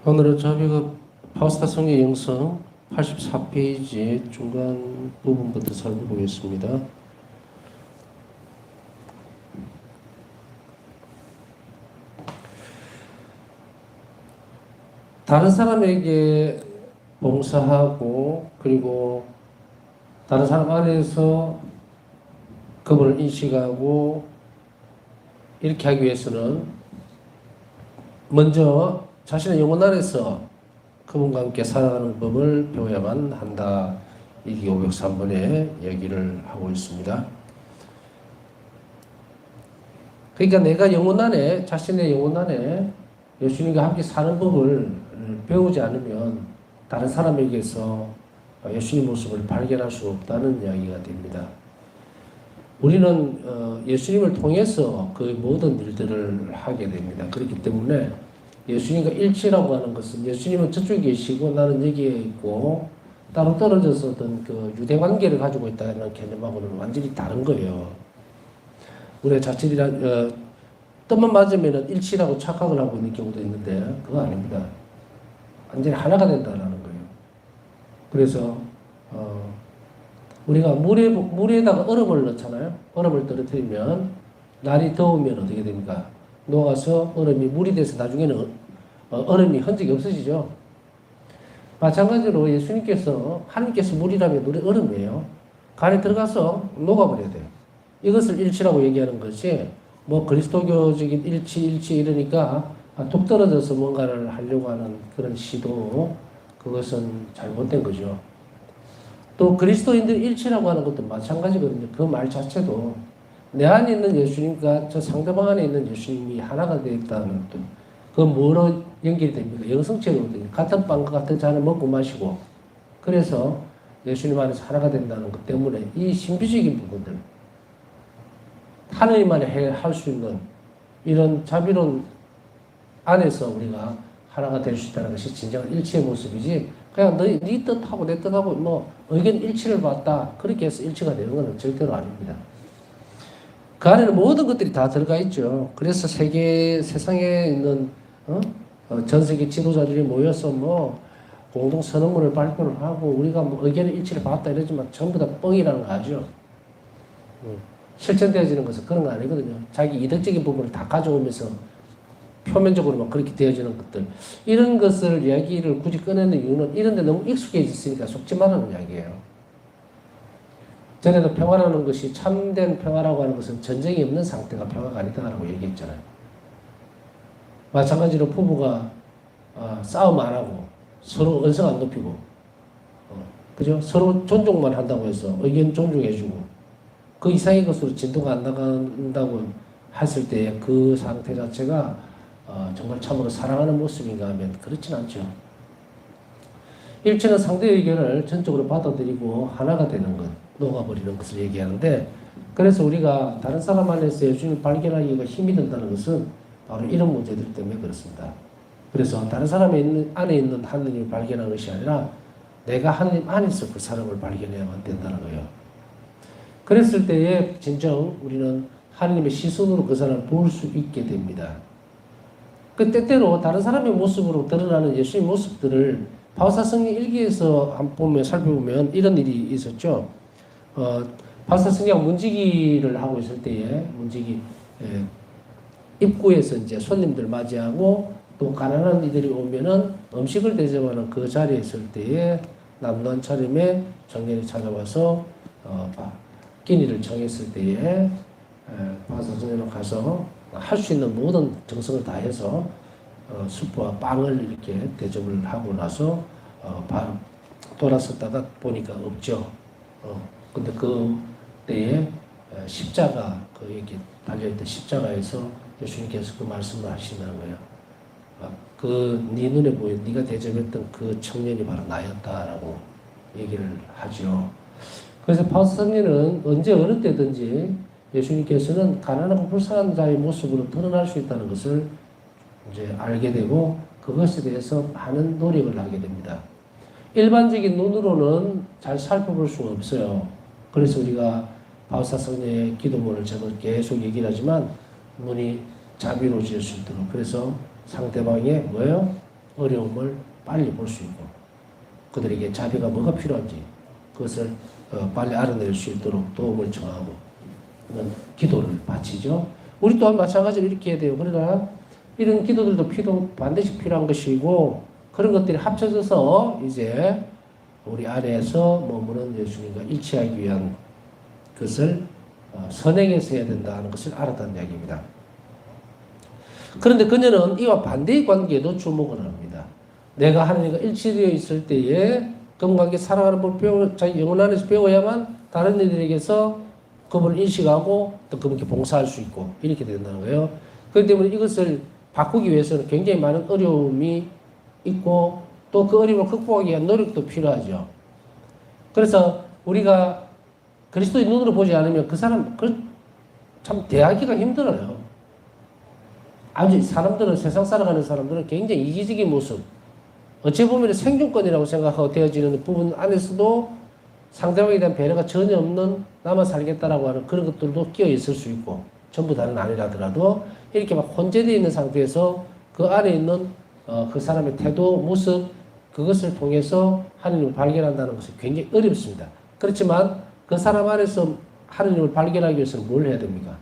오늘은 저희가 파스타 성의 영성 84페이지 중간 부분부터 살펴보겠습니다. 다른 사람에게 봉사하고 그리고 다른 사람 안에서 그분을 인식하고 이렇게 하기 위해서는 먼저 자신의 영혼 안에서 그분과 함께 살아가는 법을 배워야만 한다. 이게 503번에 얘기를 하고 있습니다. 그러니까 내가 영혼 안에, 자신의 영혼 안에 예수님과 함께 사는 법을 배우지 않으면 다른 사람에게서 예수님 모습을 발견할 수 없다는 이야기가 됩니다. 우리는 예수님을 통해서 그 모든 일들을 하게 됩니다. 그렇기 때문에 예수님과 일치라고 하는 것은 예수님은 저쪽에 계시고 나는 여기에 있고 따로 떨어져서 어떤 그 유대 관계를 가지고 있다는 개념하고는 완전히 다른 거예요. 우리가 자칫이란 뜻만 맞으면 일치라고 착각을 하고 있는 경우도 있는데 그거 아닙니다. 완전히 하나가 된다는 거예요. 그래서 우리가 물에다가 얼음을 넣잖아요. 얼음을 떨어뜨리면 날이 더우면 어떻게 됩니까? 녹아서 얼음이 물이 돼서 나중에는 얼음이 흔적이 없어지죠. 마찬가지로 예수님께서 하나님께서 물이라면 물이 얼음이에요. 그 안에 들어가서 녹아버려야 돼요. 이것을 일치라고 얘기하는 것이 뭐 그리스도교적인 일치 이러니까 뚝 떨어져서 뭔가를 하려고 하는 그런 시도, 그것은 잘못된 거죠. 또 그리스도인들 일치라고 하는 것도 마찬가지거든요. 그 말 자체도 내 안에 있는 예수님과 저 상대방 안에 있는 예수님이 하나가 되어 있다는 것도 그건 뭐로 연결이 됩니까? 영성체로거든요. 같은 빵과 같은 잔을 먹고 마시고 그래서 예수님 안에서 하나가 된다는 것 때문에 이 신비적인 부분들 하나님만이 할 수 있는 이런 자비로운 안에서 우리가 하나가 될 수 있다는 것이 진정한 일치의 모습이지 그냥 네 뜻하고 내 뜻하고 뭐 의견 일치를 봤다 그렇게 해서 일치가 되는 것은 절대로 아닙니다. 그 안에는 모든 것들이 다 들어가 있죠. 그래서 세상에 있는 전 세계 지도자들이 모여서 뭐 공동 선언문을 발표를 하고 우리가 뭐 의견의 일치를 봤다 이러지만 전부 다 뻥이라는 거 아죠. 실천되어지는 것은 그런 거 아니거든요. 자기 이득적인 부분을 다 가져오면서 표면적으로만 그렇게 되어지는 것들 이런 것을 이야기를 굳이 꺼내는 이유는 이런 데 너무 익숙해졌으니까 속지 말라는 이야기예요. 전에도 평화라는 것이 참된 평화라고 하는 것은 전쟁이 없는 상태가 평화가 아니다라고 얘기했잖아요. 마찬가지로 부부가 싸움 안 하고 서로 언성 안 높이고 그죠? 서로 존중만 한다고 해서 의견 존중해주고 그 이상의 것으로 진도가 안 나간다고 했을 때 그 상태 자체가 정말 참으로 사랑하는 모습인가 하면 그렇진 않죠. 일치는 상대의 의견을 전적으로 받아들이고 하나가 되는 것, 녹아버리는 것을 얘기하는데 그래서 우리가 다른 사람 안에서 예수님을 발견하기가 힘이 든다는 것은 바로 이런 문제들 때문에 그렇습니다. 그래서 다른 사람의 안에 있는 하느님을 발견하는 것이 아니라 내가 하느님 안에서 그 사람을 발견해야만 된다는 거예요. 그랬을 때에 진정 우리는 하느님의 시선으로 그 사람을 볼 수 있게 됩니다. 그 때때로 다른 사람의 모습으로 드러나는 예수님의 모습들을 바울사성의 일기에서 살펴보면 이런 일이 있었죠. 바울사성이가 문지기를 하고 있을 때에 입구에서 이제 손님들 맞이하고 또 가난한 이들이 오면은 음식을 대접하는 그 자리에 있을 때에 남루한 차림에 정년이 찾아와서 끼니를 정했을 때에 바울사성으로 가서 할 수 있는 모든 정성을 다해서 수프와 빵을 이렇게 대접을 하고 나서 돌아섰다가 보니까 없죠. 근데 그 때에 십자가 이렇게 달려있던 십자가에서 예수님께서 그 말씀을 하신다는 거예요. 네 눈에 보여 네가 대접했던 그 청년이 바로 나였다라고 얘기를 하죠. 그래서 바울사성리는 언제 어느 때든지 예수님께서는 가난하고 불쌍한 자의 모습으로 드러날 수 있다는 것을 이제 알게 되고 그것에 대해서 많은 노력을 하게 됩니다. 일반적인 눈으로는 잘 살펴볼 수가 없어요. 그래서 우리가 바울사성의 기도문을 저도 계속 얘기를 하지만 눈이 자비로워질 수 있도록 그래서 상대방의 뭐예요? 어려움을 빨리 볼 수 있고 그들에게 자비가 뭐가 필요한지 그것을 빨리 알아낼 수 있도록 도움을 청하고 기도를 바치죠. 우리 또한 마찬가지로 이렇게 해야 돼요. 그러나 이런 기도들도 반드시 필요한 것이고 그런 것들이 합쳐져서 이제 우리 안에서 머무는 예수님과 일치하기 위한 것을 선행해서 해야 된다는 것을 알았다는 이야기입니다. 그런데 그녀는 이와 반대의 관계에도 주목을 합니다. 내가 하나님과 일치되어 있을 때에 그분 관계 살아가는 법을 자기 영혼 안에서 배워야만 다른 이들에게서 그분을 인식하고 또 그분께 봉사할 수 있고 이렇게 된다는 거예요. 그렇기 때문에 이것을 바꾸기 위해서는 굉장히 많은 어려움이 있고 또 그 어려움을 극복하기 위한 노력도 필요하죠. 그래서 우리가 그리스도의 눈으로 보지 않으면 그 사람 참 대하기가 힘들어요. 아주 사람들은 세상 살아가는 사람들은 굉장히 이기적인 모습 어찌 보면 생존권이라고 생각하고 되어지는 부분 안에서도 상대방에 대한 배려가 전혀 없는 나만 살겠다라고 하는 그런 것들도 끼어 있을 수 있고 전부 다는 아니라더라도 이렇게 막 혼재되어 있는 상태에서 그 안에 있는 그 사람의 태도, 모습 그것을 통해서 하느님을 발견한다는 것은 굉장히 어렵습니다. 그렇지만 그 사람 안에서 하느님을 발견하기 위해서는 뭘 해야 됩니까?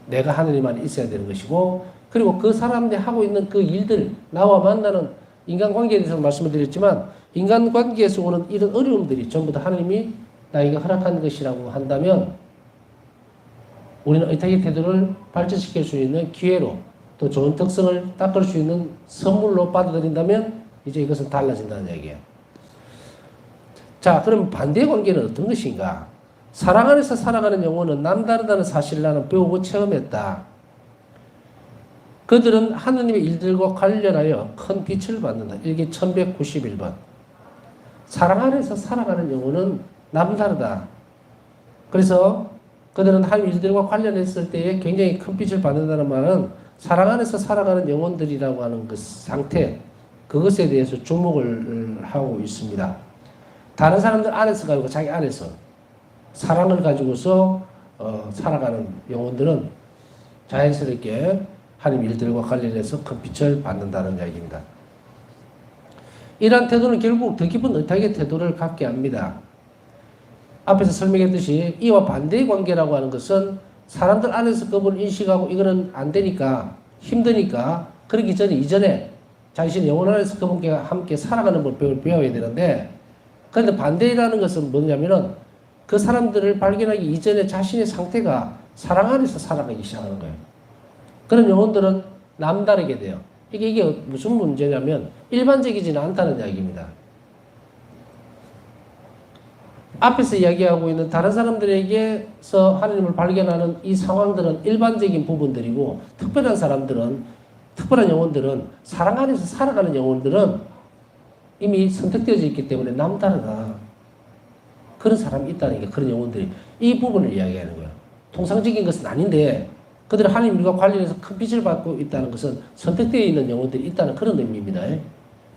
내가 하느님 안에 있어야 되는 것이고 그리고 그 사람들이 하고 있는 그 일들 나와 만나는 인간관계에 대해서 말씀을 드렸지만 인간관계에서 오는 이런 어려움들이 전부 다 하느님이 나에게 허락한 것이라고 한다면 우리는 의탁의 태도를 발전시킬 수 있는 기회로 또 좋은 특성을 닦을 수 있는 선물로 받아들인다면 이제 이것은 달라진다는 얘기예요. 자, 그럼 반대의 관계는 어떤 것인가? 사랑 안에서 살아가는 영혼은 남다르다는 사실을 나는 배우고 체험했다. 그들은 하느님의 일들과 관련하여 큰 빛을 받는다. 일기 1191번. 사랑 안에서 살아가는 영혼은 남다르다. 그래서 그들은 하나님 일들과 관련했을 때에 굉장히 큰 빛을 받는다는 말은 사랑 안에서 살아가는 영혼들이라고 하는 그 상태, 그것에 대해서 주목을 하고 있습니다. 다른 사람들 안에서가 아니고 자기 안에서 사랑을 가지고서 살아가는 영혼들은 자연스럽게 하나님 일들과 관련해서 큰 빛을 받는다는 이야기입니다. 이러한 태도는 결국 더 깊은 의탁의 태도를 갖게 합니다. 앞에서 설명했듯이 이와 반대의 관계라고 하는 것은 사람들 안에서 그분을 인식하고 이거는 안 되니까 힘드니까 그러기 전에 이전에 자신의 영혼 안에서 그분과 함께 살아가는 법을 배워야 되는데 그런데 반대라는 것은 뭐냐면은 그 사람들을 발견하기 이전에 자신의 상태가 사랑 안에서 살아가기 시작하는 거예요. 그런 영혼들은 남다르게 돼요. 이게 무슨 문제냐면 일반적이지는 않다는 이야기입니다. 앞에서 이야기하고 있는 다른 사람들에게서 하나님을 발견하는 이 상황들은 일반적인 부분들이고 특별한 사람들은 특별한 영혼들은 사랑 안에서 살아가는 영혼들은 이미 선택되어져 있기 때문에 남다르다. 그런 사람이 있다는 게 그런 영혼들이 이 부분을 이야기하는 거예요. 통상적인 것은 아닌데 그들은 하나님 일과 관련해서 큰 빛을 받고 있다는 것은 선택되어 있는 영혼들이 있다는 그런 의미입니다.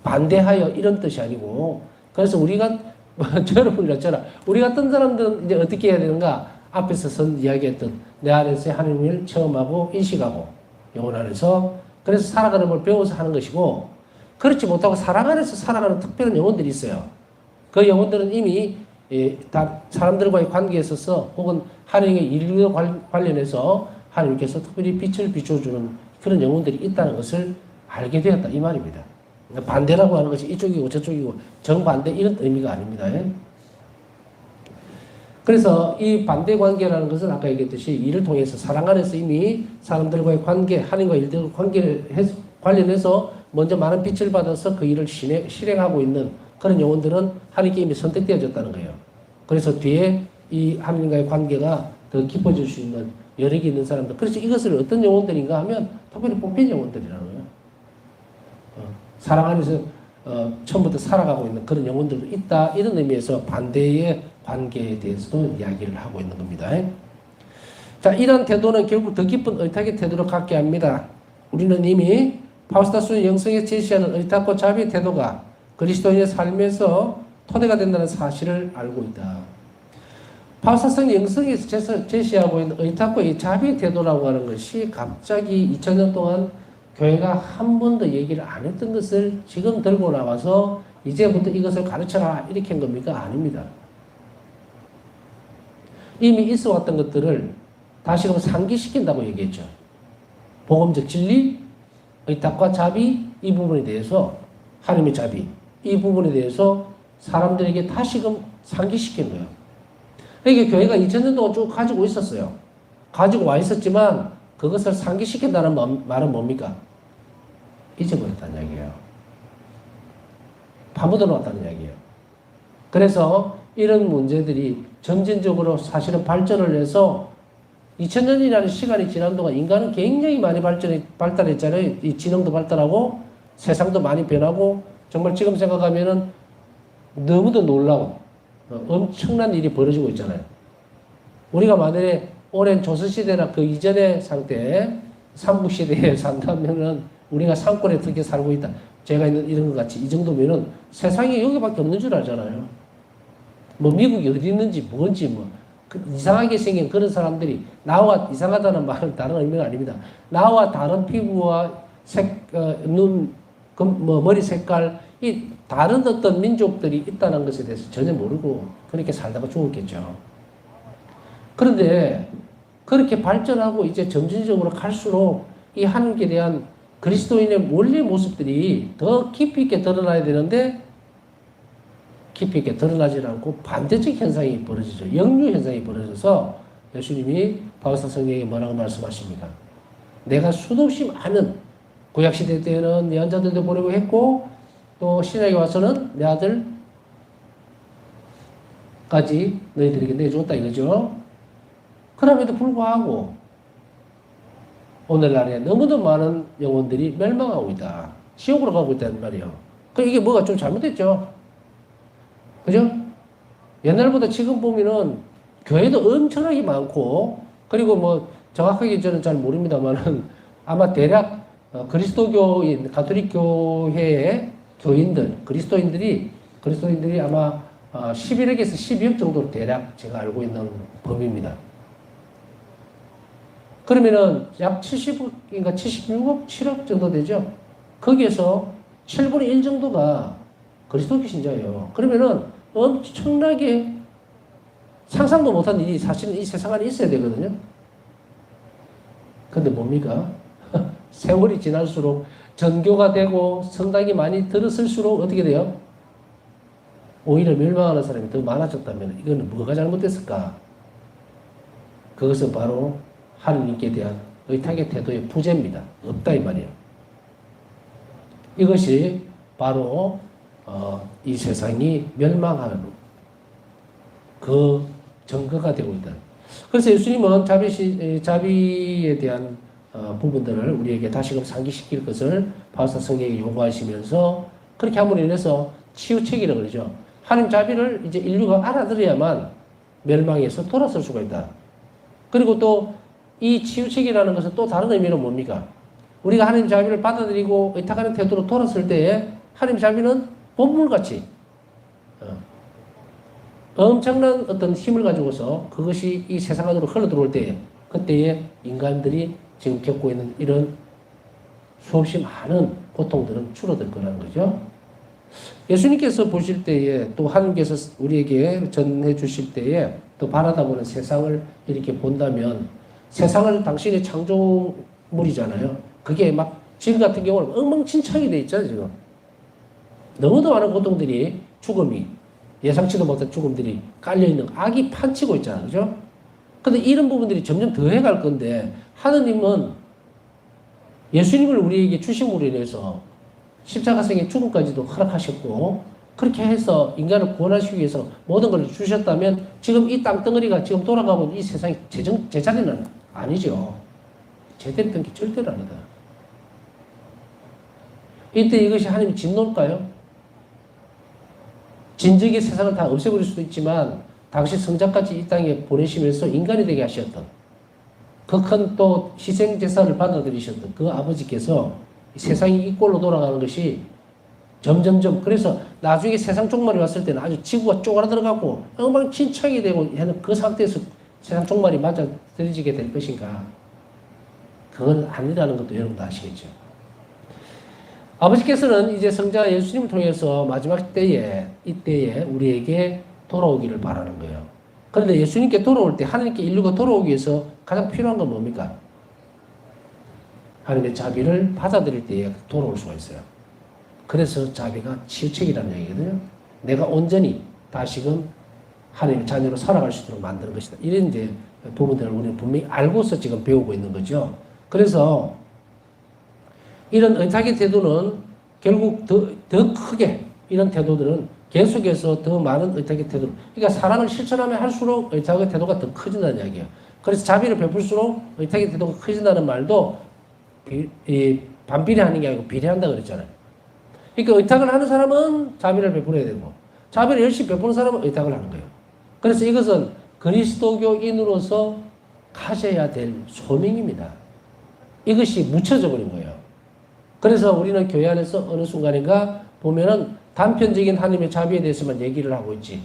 반대하여 이런 뜻이 아니고 그래서 우리가 여러분이나 저나 우리 같은 사람들은 이제 어떻게 해야 되는가? 앞에서 이야기했던 내 안에서 하나님을 체험하고 인식하고 영혼 안에서 그래서 살아가는 걸 배워서 하는 것이고 그렇지 못하고 사랑 안에서 살아가는 특별한 영혼들이 있어요. 그 영혼들은 이미 다 사람들과의 관계에 있어서 혹은 하나님의 일과 관련해서 하나님께서 특별히 빛을 비춰주는 그런 영혼들이 있다는 것을 알게 되었다 이 말입니다. 반대라고 하는 것이 이쪽이고 저쪽이고 정반대 이런 의미가 아닙니다. 그래서 이 반대 관계라는 것은 아까 얘기했듯이 이를 통해서 사랑 안에서 이미 사람들과의 관계, 하나님과 일들과 관계를 관련해서 먼저 많은 빛을 받아서 그 일을 실행하고 있는 그런 영혼들은 하나님께 이미 선택되어졌다는 거예요. 그래서 뒤에 이 하나님과의 관계가 더 깊어질 수 있는 여력이 있는 사람들. 그래서 이것을 어떤 영혼들인가 하면 특별히 뽑힌 영혼들이라는 거예요. 사랑 안에서 처음부터 살아가고 있는 그런 영혼들도 있다. 이런 의미에서 반대의 관계에 대해서도 이야기를 하고 있는 겁니다. 자, 이런 태도는 결국 더 깊은 의탁의 태도를 갖게 합니다. 우리는 이미 파우스타스의 영성에 제시하는 의탁과 자비의 태도가 그리스도인의 삶에서 토대가 된다는 사실을 알고 있다. 파우스타스의 영성에서 제시하고 있는 의탁과 이 자비의 태도라고 하는 것이 갑자기 2000년 동안 교회가 한 번도 얘기를 안 했던 것을 지금 들고 나와서 이제부터 이것을 가르쳐라 이렇게 한 겁니까? 아닙니다. 이미 있어 왔던 것들을 다시금 상기시킨다고 얘기했죠. 복음적 진리, 의탁과 자비 이 부분에 대해서 하나님의 자비 이 부분에 대해서 사람들에게 다시금 상기시킨 거예요. 그러니까 교회가 2000년 동안 쭉 가지고 있었어요. 가지고 와 있었지만 그것을 상기시킨다는 말은 뭡니까? 잊어버렸다는 이야기예요. 파묻어 놓았다는 이야기예요. 그래서 이런 문제들이 점진적으로 사실은 발전을 해서 2000년이라는 시간이 지난 동안 인간은 굉장히 많이 발달했잖아요. 이 지능도 발달하고 세상도 많이 변하고 정말 지금 생각하면은 너무도 놀라운 엄청난 일이 벌어지고 있잖아요. 우리가 만약에 오랜 조선시대나 그 이전의 상태, 삼국시대에 산다면은 우리가 상권에 어떻게 살고 있다. 제가 있는 이런 것 같이 이 정도면은 세상에 여기밖에 없는 줄 알잖아요. 뭐 미국이 어디 있는지 뭔지 뭐 이상하게 생긴 그런 사람들이 나와 이상하다는 말은 다른 의미가 아닙니다. 나와 다른 피부와 눈, 머리 색깔 이 다른 어떤 민족들이 있다는 것에 대해서 전혀 모르고 그렇게 살다가 죽었겠죠. 그런데 그렇게 발전하고 이제 점진적으로 갈수록 이 하나님께 대한 그리스도인의 원래 모습들이 더 깊이 있게 드러나야 되는데 깊이 있게 드러나지 않고 반대적 현상이 벌어지죠. 역류 현상이 벌어져서 예수님이 바울사 성경에 뭐라고 말씀하십니까? 내가 수도 없이 많은 구약시대 때는 예언자들도 보내고 했고 또 신약에 와서는 내 아들까지 너희들에게 내줬다 이거죠. 그럼에도 불구하고 오늘날에 너무도 많은 영혼들이 멸망하고 있다. 지옥으로 가고 있다는 말이에요. 그럼 이게 뭐가 좀 잘못됐죠? 그죠? 옛날보다 지금 보면은 교회도 엄청나게 많고 그리고 뭐 정확하게 저는 잘 모릅니다만은 아마 대략 그리스도교인 가톨릭 교회의 교인들 그리스도인들이 아마 11억에서 12억 정도로 대략 제가 알고 있는 범위입니다. 그러면은 약 70억인가 76억, 7억 정도 되죠? 거기에서 7분의 1 정도가 그리스도교 신자예요. 그러면은 엄청나게 상상도 못한 일이 사실은 이 세상 안에 있어야 되거든요. 근데 뭡니까? 세월이 지날수록 전교가 되고 성당이 많이 들어설수록 어떻게 돼요? 오히려 멸망하는 사람이 더 많아졌다면 이거는 뭐가 잘못됐을까? 그것은 바로 하느님께 대한 의탁의 태도의 부재입니다. 없다 이 말이에요. 이것이 바로 이 세상이 멸망하는 그 증거가 되고 있다. 그래서 예수님은 자비에 대한 부분들을 우리에게 다시금 상기시킬 것을 바울사 성경에 요구하시면서 그렇게 함으로 인해서 치유책이라고 그러죠. 하나님 자비를 이제 인류가 알아들어야만 멸망에서 돌아설 수가 있다. 그리고 또 이 치유책이라는 것은 또 다른 의미는 뭡니까? 우리가 하나님 자비를 받아들이고 의탁하는 태도로 돌아설 때에 하나님 자비는 본물같이 엄청난 어떤 힘을 가지고서 그것이 이 세상 안으로 흘러들어올 때에 그때에 인간들이 지금 겪고 있는 이런 수없이 많은 고통들은 줄어들 거라는 거죠. 예수님께서 보실 때에 또 하나님께서 우리에게 전해 주실 때에 또 바라다 보는 세상을 이렇게 본다면 세상을 당신의 창조물이잖아요. 그게 막 지금 같은 경우는 엉망진창이 돼 있잖아요. 지금 너무도 많은 고통들이 죽음이 예상치도 못한 죽음들이 깔려있는 악이 판치고 있잖아요. 그죠? 근데 이런 부분들이 점점 더해갈 건데 하느님은 예수님을 우리에게 주심으로 인해서 십자가생의 죽음까지도 허락하셨고 그렇게 해서 인간을 구원하시기 위해서 모든 걸 주셨다면 지금 이 땅덩어리가 지금 돌아가고 이 세상이 제자리는 아니죠. 제대로 된 게 절대로 아니다. 이때 이것이 하나님의 진노일까요? 진즉의 세상을 다 없애버릴 수도 있지만 당시 성자까지 이 땅에 보내시면서 인간이 되게 하셨던 그 큰 또 희생제사를 받아들이셨던 그 아버지께서 세상이 이 꼴로 돌아가는 것이 점점점 그래서 나중에 세상 종말이 왔을 때는 아주 지구가 쪼그라들어가고 엉망진창이 되고 하는 그 상태에서 세상 종말이 맞아 들어지게 될 것인가? 그건 아니라는 것도 여러분도 아시겠죠. 아버지께서는 이제 성자 예수님을 통해서 마지막 때에, 이때에 우리에게 돌아오기를 바라는 거예요. 그런데 예수님께 돌아올 때 하나님께 인류가 돌아오기 위해서 가장 필요한 건 뭡니까? 하나님의 자비를 받아들일 때에 돌아올 수가 있어요. 그래서 자비가 치유책이라는 얘기거든요. 내가 온전히 다시금 하나님의 자녀로 살아갈 수 있도록 만드는 것이다. 이런 이제 부분들을 우리는 분명히 알고서 지금 배우고 있는 거죠. 그래서 이런 의탁의 태도는 결국 더 크게 이런 태도들은 계속해서 더 많은 의탁의 태도. 그러니까 사랑을 실천하면 할수록 의탁의 태도가 더 커진다는 이야기예요. 그래서 자비를 베풀수록 의탁의 태도가 커진다는 말도 반비례하는 게 아니고 비례한다 그랬잖아요. 그러니까 의탁을 하는 사람은 자비를 베풀어야 되고 자비를 열심히 베푸는 사람은 의탁을 하는 거예요. 그래서 이것은 그리스도교인으로서 가져야 될 소명입니다. 이것이 묻혀져 버린 거예요. 그래서 우리는 교회 안에서 어느 순간인가 보면은 단편적인 하나님의 자비에 대해서만 얘기를 하고 있지.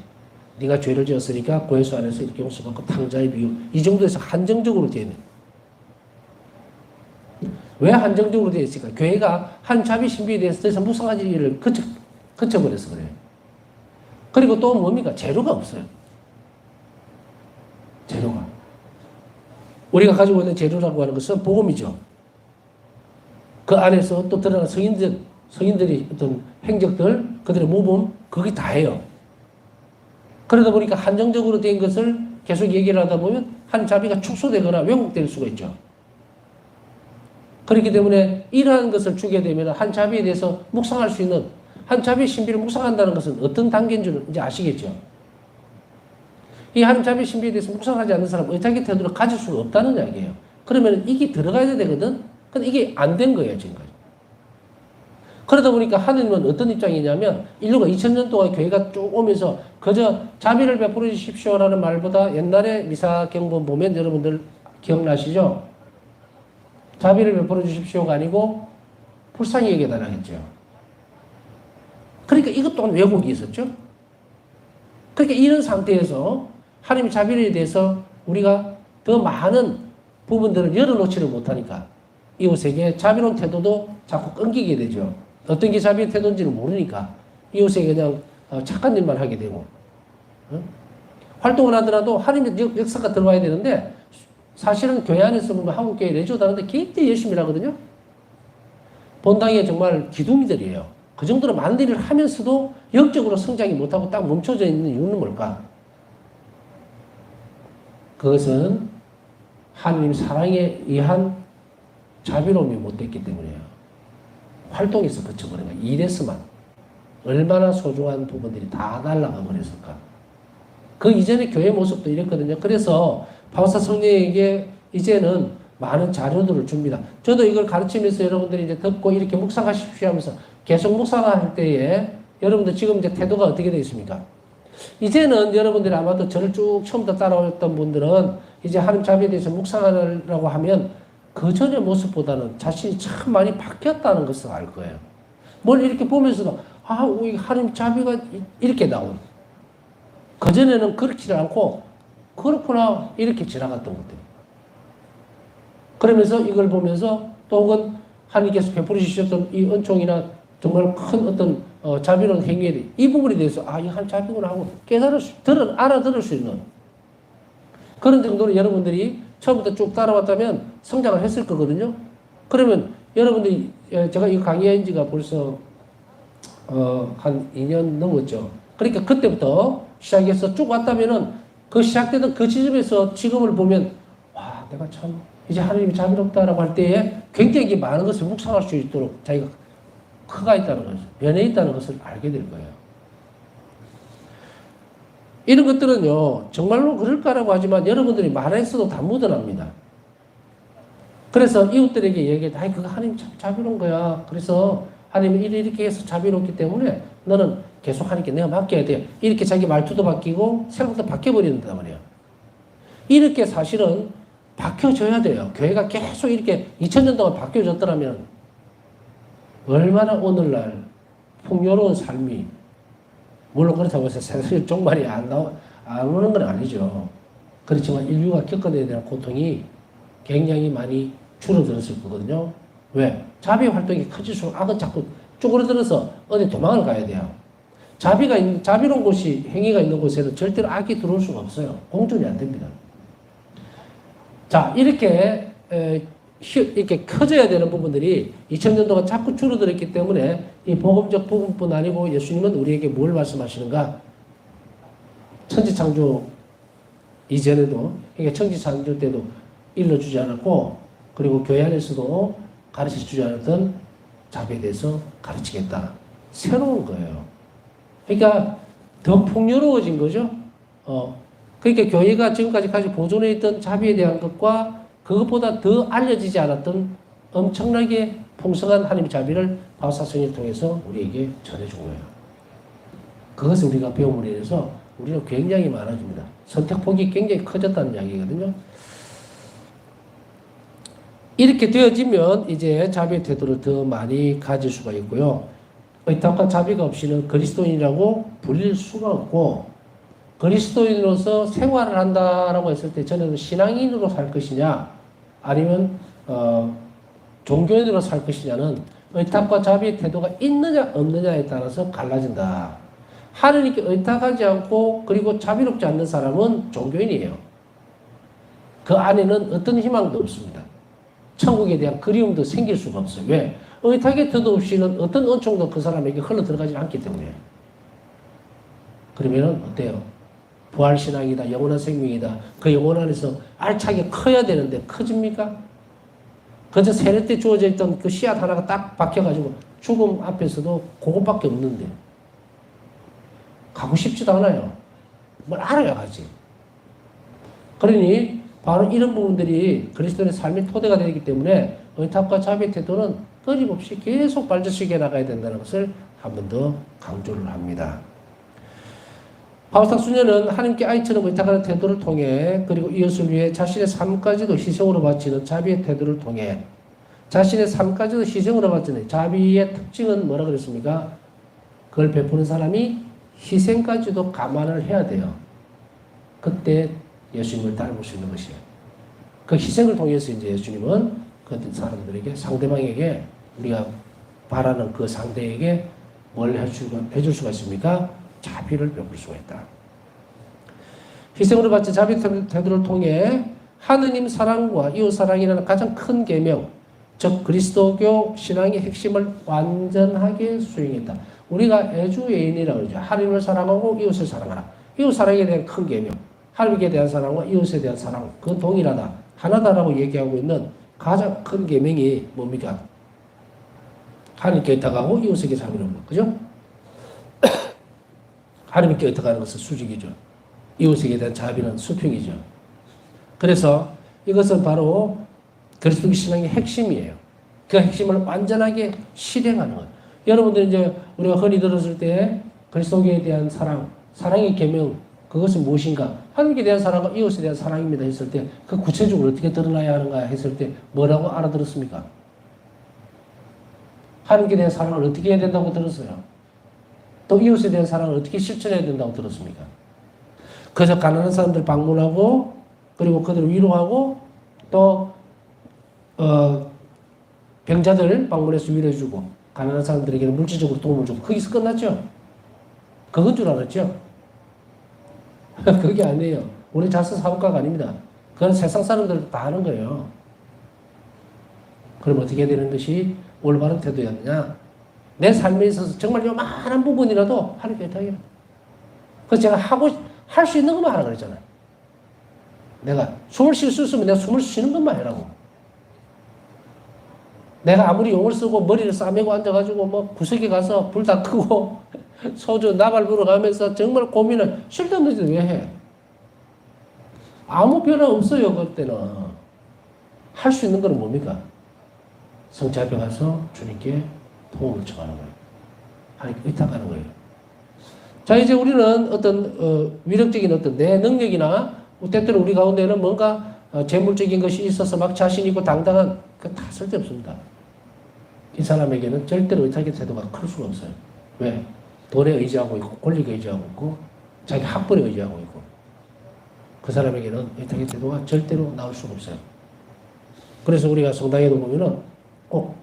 네가 죄를 지었으니까 고해수 안에서 이렇게 용서받고 탕자의 비유. 이 정도에서 한정적으로 되어 있는. 왜 한정적으로 되어 있을까? 교회가 한 자비 신비에 대해서 더 이상 묵상하지 일을 그쳐버려서 그래요. 그리고 또 뭡니까? 재료가 없어요. 재료가. 우리가 가지고 있는 재료라고 하는 것은 복음이죠. 그 안에서 또 드러나는 성인들이 어떤 행적들, 그들의 모범, 그게 다예요. 그러다 보니까 한정적으로 된 것을 계속 얘기를 하다 보면 한 자비가 축소되거나 왜곡될 수가 있죠. 그렇기 때문에 이러한 것을 주게 되면 한 자비에 대해서 묵상할 수 있는, 한 자비의 신비를 묵상한다는 것은 어떤 단계인 줄 이제 아시겠죠. 이 한 자비의 신비에 대해서 묵상하지 않는 사람은 의탁의 태도를 가질 수가 없다는 이야기예요. 그러면 이게 들어가야 되거든. 근데 이게 안 된 거예요, 지금까지. 그러다 보니까 하느님은 어떤 입장이냐면 인류가 2000년 동안 교회가 쭉 오면서 그저 자비를 베풀어 주십시오라는 말보다 옛날에 미사경본 보면 여러분들 기억나시죠? 자비를 베풀어 주십시오가 아니고 불쌍히 여겨달라 했죠. 그러니까 이것 또한 왜곡이 있었죠. 그러니까 이런 상태에서 하나님의 자비에 대해서 우리가 더 많은 부분들을 열어놓지를 못하니까 이웃에게 자비로운 태도도 자꾸 끊기게 되죠. 어떤 게 자비의 태도인지는 모르니까 이웃에게 그냥 착한 일만 하게 되고 활동을 하더라도 하나님의 역사가 들어와야 되는데 사실은 교회 안에서 보면 한국교회 레지오도 하는데 굉장히 열심히 하거든요. 본당에 정말 기둥이들이에요. 그 정도로 많은 일을 하면서도 영적으로 성장이 못하고 딱 멈춰져 있는 이유는 뭘까? 그것은 하나님 사랑에 의한 자비로움이 못됐기 때문이에요. 활동에서 그쳐버린 거예요. 일에서만. 얼마나 소중한 부분들이 다 날아가 버렸을까. 그 이전의 교회 모습도 이랬거든요. 그래서 바오사 성령에게 이제는 많은 자료들을 줍니다. 저도 이걸 가르치면서 여러분들이 이제 듣고 이렇게 묵상하십시오 하면서 계속 묵상할 때에 여러분들 지금 이제 태도가 어떻게 되어 있습니까? 이제는 여러분들이 아마도 저를 쭉 처음부터 따라왔던 분들은 이제 하나님 자비에 대해서 묵상하라고 하면 그 전의 모습보다는 자신이 참 많이 바뀌었다는 것을 알 거예요. 뭘 이렇게 보면서도 우리 하나님 자비가 이렇게 나온. 그전에는 그렇지 않고 그렇구나 이렇게 지나갔던 것들. 그러면서 이걸 보면서 또 혹은 하나님께서 베풀어 주셨던 이 은총이나 정말 큰 어떤 자비로운 행위에 대해 이 부분에 대해서 이 한 자비구나 하고 알아들을 수 있는 그런 정도로 여러분들이 처음부터 쭉 따라왔다면 성장을 했을 거거든요. 그러면 여러분들이 제가 이거 강의한 지가 벌써 한 2년 넘었죠. 그러니까 그때부터 시작해서 쭉 왔다면은 그 시작되던 그 지점에서 지금을 보면 내가 참 이제 하나님이 자비롭다라고 할 때에 굉장히 많은 것을 묵상할 수 있도록 자기가 커가 있다는 것을, 변해 있다는 것을 알게 될 거예요. 이런 것들은요, 정말로 그럴까라고 하지만 여러분들이 말했어도 다 묻어납니다. 그래서 이웃들에게 얘기해, 그거 하나님 참 자비로운 거야. 그래서 하나님이 이렇게 해서 자비롭기 때문에 너는 계속 하나님께 내가 맡겨야 돼. 이렇게 자기 말투도 바뀌고 생각도 바뀌어버린단 말이에요. 이렇게 사실은 바뀌어져야 돼요. 교회가 계속 이렇게 2000년 동안 바뀌어졌더라면 얼마나 오늘날 풍요로운 삶이, 물론 그렇다고 해서 세상에 종말이 안 오는 건 아니죠. 그렇지만 인류가 겪어내야 되는 고통이 굉장히 많이 줄어들었을 거거든요. 왜? 자비 활동이 커질수록 악은 자꾸 쪼그러들어서 어디 도망을 가야 돼요. 자비로운 곳이, 행위가 있는 곳에는 절대로 악이 들어올 수가 없어요. 공존이 안 됩니다. 자, 이렇게 커져야 되는 부분들이 2000년 동안 자꾸 줄어들었기 때문에 이 복음적 부분뿐 아니고 예수님은 우리에게 뭘 말씀하시는가? 천지창조 이전에도, 그러니까 천지창조 때도 일러주지 않았고, 그리고 교회 안에서도 가르쳐주지 않았던 자비에 대해서 가르치겠다. 새로운 거예요. 그러니까 더 풍요로워진 거죠. 그러니까 교회가 지금까지 보존해 있던 자비에 대한 것과 그것보다 더 알려지지 않았던 엄청나게 풍성한 하나님의 자비를 바울사성을 통해서 우리에게 전해준 거예요. 그것을 우리가 배움으로 인해서 우리는 굉장히 많아집니다. 선택폭이 굉장히 커졌다는 이야기거든요. 이렇게 되어지면 이제 자비의 태도를 더 많이 가질 수가 있고요. 의탁과 자비가 없이는 그리스도인이라고 불릴 수가 없고, 그리스도인으로서 생활을 한다라고 했을 때 저는 신앙인으로 살 것이냐 아니면 종교인으로 살 것이냐는 의탁과 자비의 태도가 있느냐 없느냐에 따라서 갈라진다. 하나님께 의탁하지 않고 그리고 자비롭지 않는 사람은 종교인이에요. 그 안에는 어떤 희망도 없습니다. 천국에 대한 그리움도 생길 수가 없어요. 왜? 의탁의 태도 없이는 어떤 은총도 그 사람에게 흘러 들어가지 않기 때문에. 그러면은 어때요? 부활신앙이다, 영원한 생명이다. 그 영혼 안에서 알차게 커야 되는데 커집니까? 그저 세례 때 주어져 있던 그 씨앗 하나가 딱 박혀가지고 죽음 앞에서도 그것밖에 없는데 가고 싶지도 않아요. 뭘 알아야 가지. 그러니 바로 이런 부분들이 그리스도인의 삶의 토대가 되기 때문에 의탁과 자비의 태도는 끊임없이 계속 발전시켜 나가야 된다는 것을 한 번 더 강조를 합니다. 바울상 수녀는 하나님께 아이처럼 의탁하는 태도를 통해, 그리고 이웃을 위해 자신의 삶까지도 희생으로 바치는 자비의 태도를 통해, 자신의 삶까지도 희생으로 바치는 자비의 특징은 뭐라 그랬습니까? 그걸 베푸는 사람이 희생까지도 감안을 해야 돼요. 그때 예수님을 닮을 수 있는 것이에요. 그 희생을 통해서 이제 예수님은 그 사람들에게, 상대방에게, 우리가 바라는 그 상대에게 뭘 해줄 수가 있습니까? 자비를 베풀 수가 있다. 희생으로 바친 자비 태도를 통해 하느님 사랑과 이웃 사랑이라는 가장 큰 계명, 즉 그리스도교 신앙의 핵심을 완전하게 수행했다. 우리가 애주애인이라고 그러죠. 하나님을 사랑하고 이웃을 사랑하라. 이웃 사랑에 대한 큰 계명, 하나님께 대한 사랑과 이웃에 대한 사랑, 그건 동일하다, 하나다라고 얘기하고 있는 가장 큰 계명이 뭡니까? 하나님께 의탁하고 이웃에게 자비로운 것, 그죠? 하나님께 의탁하는 것은 수직이죠. 이웃에게 대한 자비는 수평이죠. 그래서 이것은 바로 그리스도 신앙의 핵심이에요. 그 핵심을 완전하게 실행하는 거예요. 여러분들 이제 우리가 흔히 들었을 때 그리스도에 대한 사랑, 사랑의 계명, 그것은 무엇인가? 하나님께 대한 사랑과 이웃에 대한 사랑입니다 했을 때 그 구체적으로 어떻게 드러나야 하는가 했을 때 뭐라고 알아들었습니까? 하나님께 대한 사랑을 어떻게 해야 된다고 들었어요? 또 이웃에 대한 사랑을 어떻게 실천해야 된다고 들었습니까? 그래서 가난한 사람들 방문하고, 그리고 그들을 위로하고, 또 병자들 방문해서 위로해주고, 가난한 사람들에게는 물질적으로 도움을 주고, 거기서 끝났죠? 그건 줄 알았죠? 그게 아니에요. 우리 자선 사업가가 아닙니다. 그건 세상 사람들 다 하는 거예요. 그럼 어떻게 되는 것이 올바른 태도였느냐? 내 삶에 있어서 정말 요만한 부분이라도 하나님께 의탁해요. 그래서 제가 할 수 있는 것만 하라 그랬잖아요. 내가 숨을 쉴 수 있으면 내가 숨을 쉬는 것만 해라고. 내가 아무리 용을 쓰고 머리를 싸매고 앉아가지고 뭐 구석에 가서 불 다 끄고 소주 나발 불어가면서 정말 고민을 쓸데없는 짓을 왜 해? 아무 변화 없어요. 그때는. 할 수 있는 건 뭡니까? 성체 앞에 가서 주님께 도움을 청하는 거예요. 하나님께 의탁하는 거예요. 자, 이제 우리는 어떤 위력적인 어떤 내 능력이나 때때로 우리 가운데는 뭔가 재물적인 것이 있어서 막 자신 있고 당당한, 그거 다 쓸데없습니다. 이 사람에게는 절대로 의탁의 태도가 클 수가 없어요. 왜? 돈에 의지하고 있고 권력에 의지하고 있고 자기 학벌에 의지하고 있고, 그 사람에게는 의탁의 태도가 절대로 나올 수가 없어요. 그래서 우리가 성당에도 보면은 꼭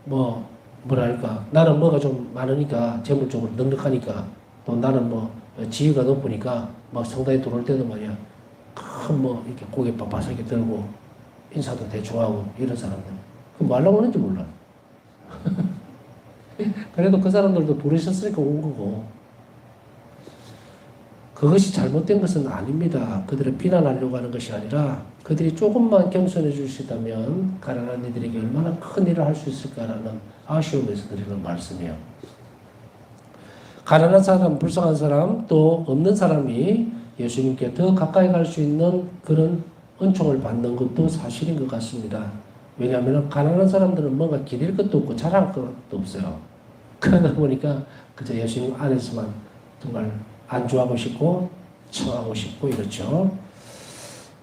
뭐 뭐랄까, 나는 뭐가 좀 많으니까, 재물적으로 넉넉하니까, 또 나는 뭐 지위가 높으니까 막 성당에 들어올 때도 말이야, 큰 뭐 이렇게 고개 빳빳하게 들고 인사도 대충 하고 이런 사람들, 그 뭐 하려고 하는지 몰라. 그래도 그 사람들도 부르셨으니까 온 거고, 그것이 잘못된 것은 아닙니다. 그들을 비난하려고 하는 것이 아니라 그들이 조금만 겸손해 주시다면 가난한 이들에게 얼마나 큰 일을 할 수 있을까라는 아쉬움에서 드리는 말씀이에요. 가난한 사람, 불쌍한 사람, 또 없는 사람이 예수님께 더 가까이 갈 수 있는 그런 은총을 받는 것도 사실인 것 같습니다. 왜냐하면 가난한 사람들은 뭔가 기댈 것도 없고 자랑할 것도 없어요. 그러다 보니까 그저 예수님 안에서만 정말 안주하고 싶고 청하고 싶고 이렇죠.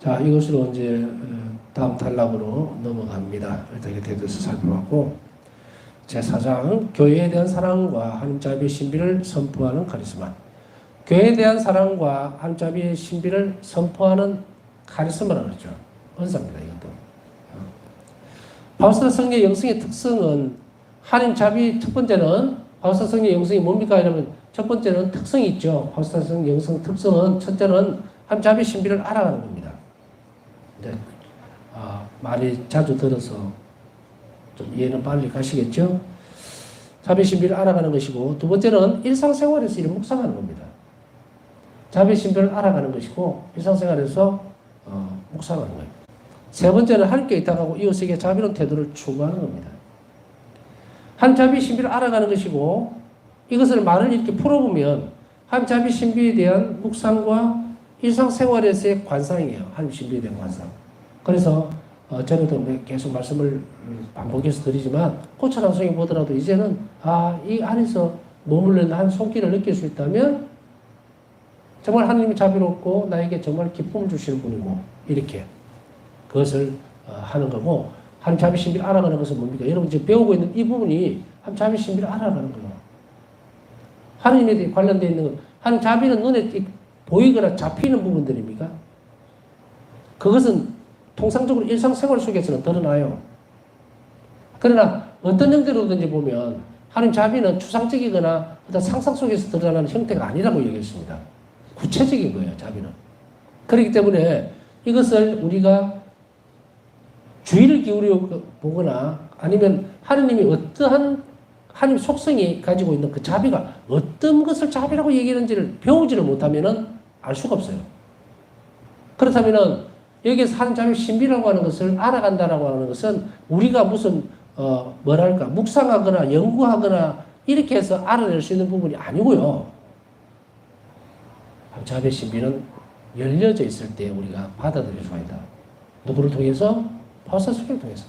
자, 이것으로 이제 다음 단락으로 넘어갑니다. 어떻게 되어서 살펴봤고, 제4장 교회에 대한 사랑과 하나님 자비의 신비를 선포하는 카리스마. 교회에 대한 사랑과 하나님 자비의 신비를 선포하는 카리스마라고 그러죠. 은사입니다. 이것도. 바울사 성의 영성의 특성은 하나님 자비, 첫 번째는 바울사 성의 영성이 뭡니까? 이러면 첫 번째는 특성이 있죠. 바울사 성의 영성 특성은 첫째는 하나님 자비 신비를 알아가는 겁니다. 이제 많이 자주 들어서 좀 이해는 빨리 가시겠죠? 자비 신비를 알아가는 것이고, 두 번째는 일상생활에서 이를 묵상하는 겁니다. 자비 신비를 알아가는 것이고 일상생활에서 묵상하는 거예요. 세 번째는 하나님께 의탁하고 이웃에게 자비로운 태도를 추구하는 겁니다. 하나님 자비 신비를 알아가는 것이고, 이것을 말을 이렇게 풀어보면 하나님 자비 신비에 대한 묵상과 일상생활에서의 관상이에요. 하나님 신비에 대한 관상. 그래서 전에도 계속 말씀을 반복해서 드리지만 고쳐낭송에 보더라도 이제는 이 안에서 머물러 한 손길을 느낄 수 있다면 정말 하나님이 자비롭고 나에게 정말 기쁨을 주시는 분이고, 이렇게 그것을 하는 거고, 하나님 자비 신비를 알아가는 것은 뭡니까? 여러분 지금 배우고 있는 이 부분이 하나님 자비 신비를 알아가는 거예요. 하나님에 관련되어 있는 것, 하나님 자비는 눈에 보이거나 잡히는 부분들입니까? 그것은 통상적으로 일상생활 속에서는 드러나요. 그러나 어떤 형태로든지 보면 하나님 자비는 추상적이거나 어떤 상상 속에서 드러나는 형태가 아니라고 얘기했습니다. 구체적인 거예요, 자비는. 그렇기 때문에 이것을 우리가 주의를 기울여 보거나 아니면 하느님이 어떠한 하나님 속성이 가지고 있는 그 자비가 어떤 것을 자비라고 얘기하는지를 배우지를 못하면은 알 수가 없어요. 그렇다면은 여기에서 하나님 자비 신비라고 하는 것을 알아간다라고 하는 것은 우리가 무슨 뭐랄까 묵상하거나 연구하거나 이렇게 해서 알아낼 수 있는 부분이 아니고요. 자비의 신비는 열려져 있을 때 우리가 받아들일 수가 있다. 누구를 통해서? 바울사 성령을 통해서.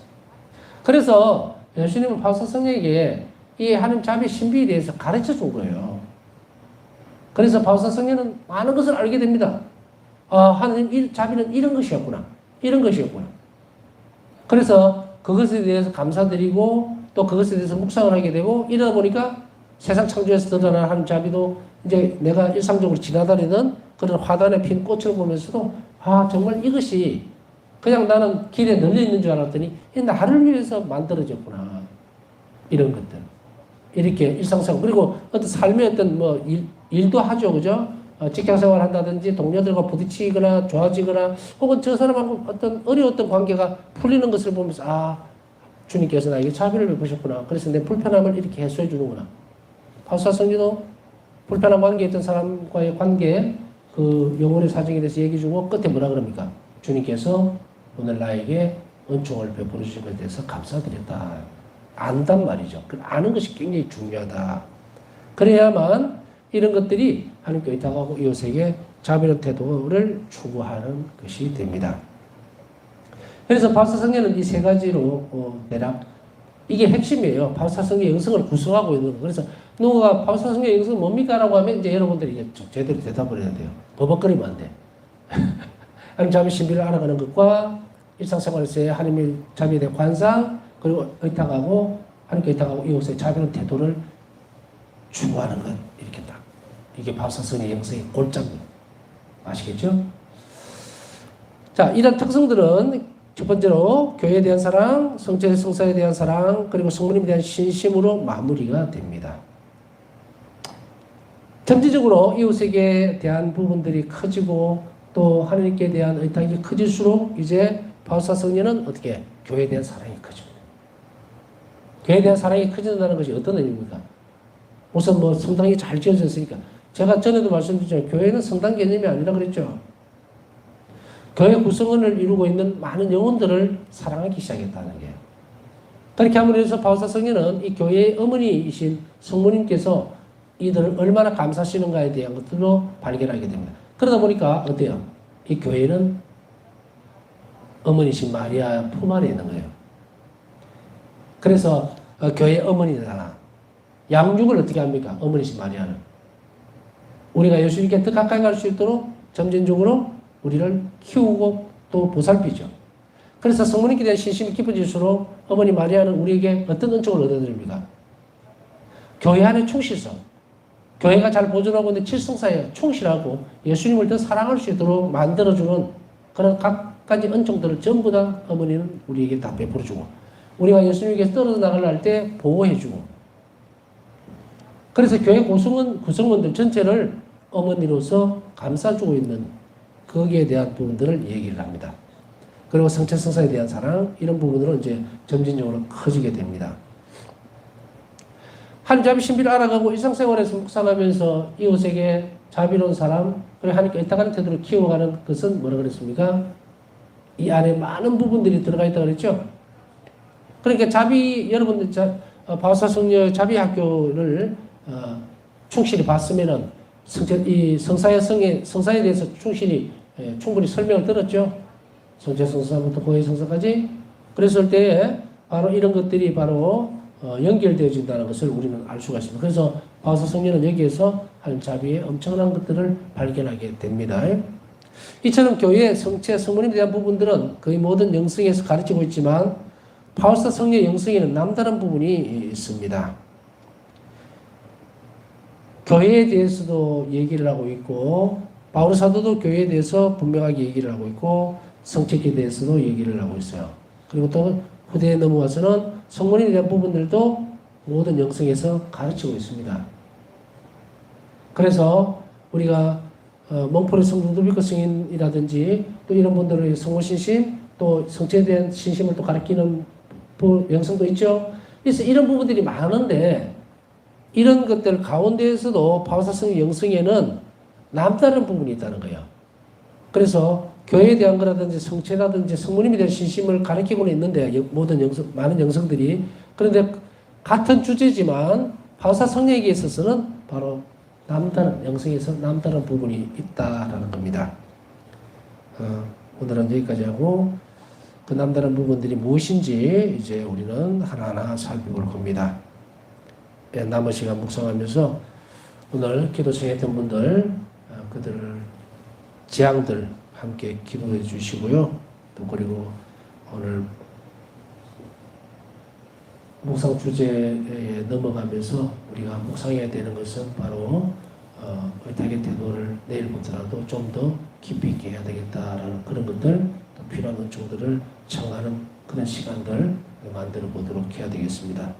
그래서 예수님은 바울사 성령에게 이 하나님 자비의 신비에 대해서 가르쳐 준 거예요. 그래서 바울사 성령은 많은 것을 알게 됩니다. 하나님 자비는 이런 것이었구나. 이런 것이었구나. 그래서 그것에 대해서 감사드리고 또 그것에 대해서 묵상을 하게 되고, 이러다 보니까 세상 창조에서 드러나는 하나님 자비도 이제 내가 일상적으로 지나다니던 그런 화단에 핀 꽃을 보면서도 정말 이것이 그냥 나는 길에 널려 있는 줄 알았더니 나를 위해서 만들어졌구나. 이런 것들. 이렇게 일상생활, 그리고 어떤 삶의 어떤 일도 하죠. 그죠? 직장생활 한다든지 동료들과 부딪히거나 좋아지거나 혹은 저 사람하고 어떤 어려웠던 관계가 풀리는 것을 보면서 주님께서 나에게 자비를 베푸셨구나. 그래서 내 불편함을 이렇게 해소해 주는구나. 바울사 성경도 불편한 관계에 있던 사람과의 관계, 그 영혼의 사정에 대해서 얘기해 주고 끝에 뭐라 그럽니까? 주님께서 오늘 나에게 은총을 베풀어 주신 것에 대해서 감사드렸다. 안단 말이죠. 아는 것이 굉장히 중요하다. 그래야만 이런 것들이 하나님께 의탁하고 이웃에게 자비로운 태도를 추구하는 것이 됩니다. 그래서 바울사 성경은 이 세 가지로 대략 이게 핵심이에요. 바울사 성경의 영성을 구성하고 있는 거. 그래서 누가 바울사 성경의 영성은 뭡니까? 라고 하면 이제 여러분들이 이제 제대로 대답을 해야 돼요. 버벅거리면 안 돼. 하나님 자비 신비를 알아가는 것과 일상생활에서의 하나님의 자비에 대한 관상, 그리고 의탁하고 하나님께 의탁하고 이웃의 자비로운 태도를 추구하는 것. 이렇게 딱. 이게 바울사 성경의 영성의 골자입니다. 아시겠죠? 자, 이런 특성들은 첫 번째로 교회에 대한 사랑, 성체 성사에 대한 사랑, 그리고 성모님에 대한 신심으로 마무리가 됩니다. 전체적으로 이웃에게 대한 부분들이 커지고 또 하나님께 대한 의탁이 커질수록 이제 바울사 성녀는 어떻게 교회에 대한 사랑이 커집니다. 교회에 대한 사랑이 커진다는 것이 어떤 의미입니까? 우선 뭐 성당이 잘 지어졌으니까 제가 전에도 말씀드렸죠. 교회는 성당 개념이 아니라 그랬죠. 교회 구성원을 이루고 있는 많은 영혼들을 사랑하기 시작했다는 거예요. 그렇게 함으로 해서 바울사 성녀는 이 교회의 어머니이신 성모님께서 이들을 얼마나 감사하시는가에 대한 것들로 발견하게 됩니다. 그러다 보니까 어때요? 이 교회는 어머니신 마리아 품 안에 있는 거예요. 그래서 교회 어머니잖아. 양육을 어떻게 합니까? 어머니신 마리아는. 우리가 예수님께 더 가까이 갈 수 있도록 점진적으로 우리를 키우고 또 보살피죠. 그래서 성모님께 대한 신심이 깊어질수록 어머니 마리아는 우리에게 어떤 은총을 얻어드립니까? 교회 안의 충실성. 교회가 잘 보존하고 있는 칠성사에 충실하고 예수님을 더 사랑할 수 있도록 만들어주는 그런 각가지 은총들을 전부 다 어머니는 우리에게 다 베풀어주고 우리가 예수님께 떨어져 나가려 할 때 보호해주고 그래서 교회 구성원들 전체를 어머니로서 감싸주고 있는 거기에 대한 부분들을 얘기를 합니다. 그리고 성체성사에 대한 사랑 이런 부분으로 이제 점진적으로 커지게 됩니다. 하나님 자비 신비를 알아가고 일상생활에서 묵상하면서 이웃에게 자비로운 사람 그리고 하나님께 의탁하는 태도를 키워가는 것은 뭐라 그랬습니까? 이 안에 많은 부분들이 들어가 있다고 그랬죠. 그러니까 자비 여러분들 바울사 성녀 자비 학교를 충실히 봤으면은 이 성사에 대해서 충분히 설명을 들었죠. 성체 성사부터 고해 성사까지 그랬을 때 바로 이런 것들이 바로 연결되어진다는 것을 우리는 알 수가 있습니다. 그래서 바울사 성녀는 여기에서 하나님 자비의 엄청난 것들을 발견하게 됩니다. 이처럼 교회의 성체 성모님에 대한 부분들은 거의 모든 영성에서 가르치고 있지만 바울사 성녀 영성에는 남다른 부분이 있습니다. 교회에 대해서도 얘기를 하고 있고 바울 사도도 교회에 대해서 분명하게 얘기를 하고 있고 성체에 대해서도 얘기를 하고 있어요. 그리고 또 후대에 넘어와서는 성모님에 대한 부분들도 모든 영성에서 가르치고 있습니다. 그래서 우리가 몽폴의 성도 누비크 성인이라든지 또 이런 분들의 성모 신심 또 성체에 대한 신심을 또 가르치는 영성도 있죠. 그래서 이런 부분들이 많은데 이런 것들 가운데에서도 바울사성 영성에는 남다른 부분이 있다는 거예요. 그래서 교회에 대한 거라든지 성체라든지 성모님에 대한 신심을 가르치고는 있는데 모든 많은 영성들이 그런데 같은 주제지만 바울사 성령에게 있어서는 바로 남다른 영성에서 남다른 부분이 있다라는 겁니다. 오늘은 여기까지 하고 그 남다른 부분들이 무엇인지 이제 우리는 하나하나 살펴볼 겁니다. 남은 시간 묵상하면서 오늘 기도 청했던 분들 그들 재앙들 함께 기도해 주시고요. 또 그리고 오늘 묵상 주제에 넘어가면서 우리가 묵상해야 되는 것은 바로 의탁의 태도를 내일부터라도 좀 더 깊이 있게 해야 되겠다라는 그런 것들 또 필요한 은총들을 청하는 그런 시간들 만들어 보도록 해야 되겠습니다.